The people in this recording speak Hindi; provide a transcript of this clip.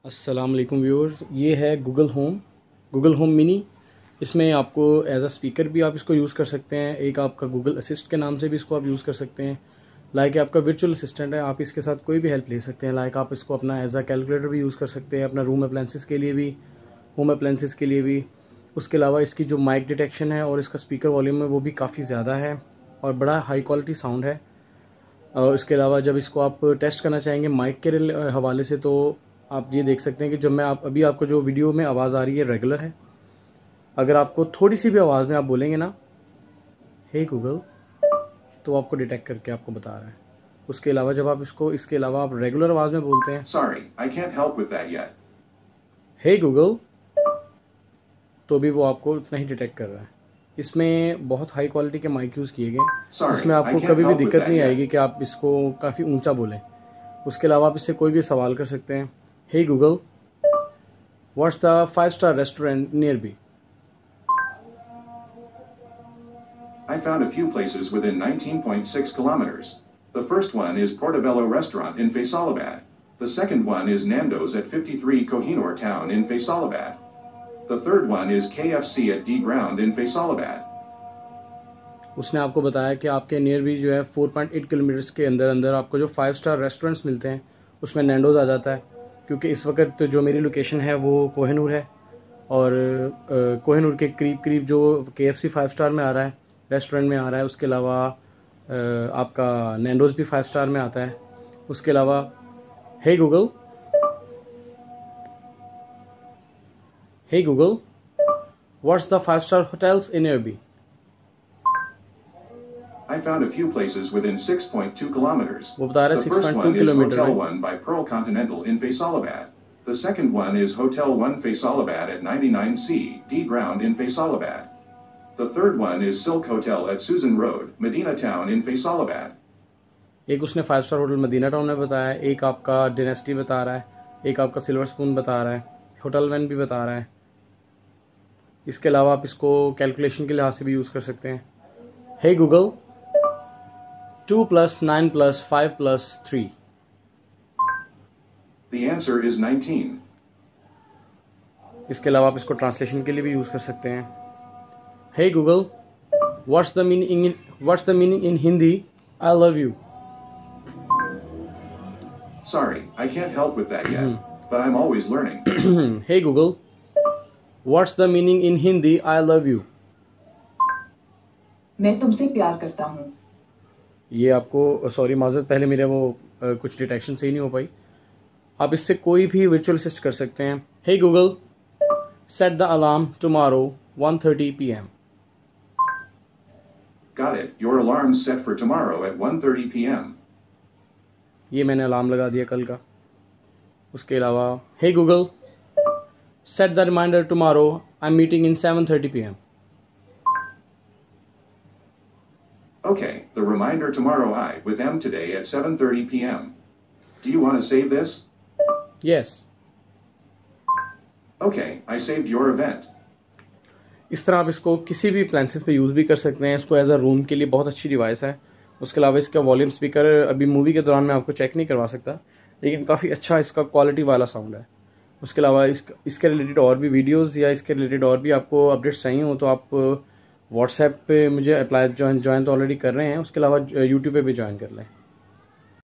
अस्सलाम वालेकुम व्यूअर्स, ये है गूगल होम मिनी। इसमें आपको एज अ स्पीकर भी आप इसको यूज़ कर सकते हैं। एक आपका गूगल असिस्ट के नाम से भी इसको आप यूज़ कर सकते हैं। लाइक आपका वर्चुअल असिस्टेंट है, आप इसके साथ कोई भी हेल्प ले सकते हैं। लाइक आप इसको अपना एज अ कैलकुलेटर भी यूज़ कर सकते हैं, अपना रूम अप्लायंसेस के लिए भी, होम अप्लायंसेस के लिए भी। उसके अलावा इसकी जो माइक डिटेक्शन है और इसका स्पीकर वॉल्यूम है वो भी काफ़ी ज़्यादा है और बड़ा हाई क्वालिटी साउंड है। और इसके अलावा जब इसको आप टेस्ट करना चाहेंगे माइक के हवाले से, तो आप ये देख सकते हैं कि जब मैं अभी आपको जो वीडियो में आवाज़ आ रही है रेगुलर है। अगर आपको थोड़ी सी भी आवाज़ में आप बोलेंगे ना हे गूगल, तो आपको डिटेक्ट करके आपको बता रहा है। उसके अलावा जब आप इसके अलावा आप रेगुलर आवाज़ में बोलते हैं Sorry, I can't help with that yet. Hey Google, तो भी वो आपको उतना ही डिटेक्ट कर रहा है। इसमें बहुत हाई क्वालिटी के माइक यूज़ किए गए, Sorry, इसमें I आपको can't कभी भी help with दिक्कत that नहीं yet. आएगी कि आप इसको काफ़ी ऊंचा बोलें। उसके अलावा आप इससे कोई भी सवाल कर सकते हैं। Hey Google, what's the 5-star restaurant near me. I found a few places within 19.6 kilometers. The first one is Portobello Restaurant in Faisalabad. The second one is Nando's at 53 Kohinoor Town in Faisalabad. The third one is KFC at D Ground in Faisalabad. उसने आपको बताया कि आपके नियर भी जो है 4.8 किलोमीटर्स के अंदर अंदर आपको जो 5-star रेस्टोरेंट्स मिलते हैं उसमें नैंडोज आ जाता है। क्योंकि इस वक्त जो मेरी लोकेशन है वो कोहिनूर है और कोहिनूर के करीब करीब जो KFC 5-star में आ रहा है, रेस्टोरेंट में आ रहा है। उसके अलावा आपका नैंडोज भी 5-star में आता है। उसके अलावा hey Google, what's the 5-star hotels in your be. I found a few places within 6.2 kilometers. वो बता रहा है The first 6.2 one is kilometre Hotel में। 1 by Pearl Continental in Faisalabad. The second one is Hotel 1 Faisalabad at 99C D Ground in Faisalabad. The third one is Silk Hotel at Susan Road, Medina Town in Faisalabad. एक उसने 5-star होटल मदीना टाउन में बताया, एक आपका डायनेस्टी बता रहा है, एक आपका सिल्वर स्पून बता रहा है, होटल वन भी बता रहा है। इसके अलावा आप इसको कैलकुलेशन के लिहाज से भी यूज़ कर सकते हैं। Hey Google, 2 + 9 + 5 + 3। The answer is 19. इसके अलावा आप इसको ट्रांसलेशन के लिए भी यूज़ कर सकते हैं। Hey Google, what's the meaning in Hindi I love you. Sorry, I can't help with that yet, but I'm always learning. Hey Google, what's the meaning in Hindi I love you. मैं तुमसे प्यार करता हूँ। ये आपको सॉरी माजरत, पहले मेरे वो कुछ डिटेक्शन सही नहीं हो पाई। आप इससे कोई भी वर्चुअल असिस्ट कर सकते हैं। Hey Google, set the alarm tomorrow 1:30 PM। Got it. Your alarm's set for tomorrow at 1:30 p.m. ये मैंने अलार्म लगा दिया कल का। उसके अलावा hey Google, set the reminder tomorrow I am meeting in 7:30 PM। Okay, the reminder tomorrow with M today at 7:30 p.m. Do you want to save this? Yes. Okay, I saved your event. इस तरह आप इसको किसी भी अप्लायंसेस पे यूज़ भी कर सकते हैं। इसको एज अ रूम के लिए बहुत अच्छी डिवाइस है। उसके अलावा इसका वॉल्यूम स्पीकर अभी मूवी के दौरान मैं आपको चेक नहीं करवा सकता, लेकिन काफ़ी अच्छा इसका क्वालिटी वाला साउंड है। उसके अलावा इसके रिलेटेड और भी वीडियोस या इसके रिलेटेड और भी आपको अपडेट्स चाहिए हो तो आप व्हाट्सएप पे मुझे अप्लाई ज्वाइन तो ऑलरेडी कर रहे हैं। उसके अलावा यूट्यूब पे भी ज्वाइन कर लें।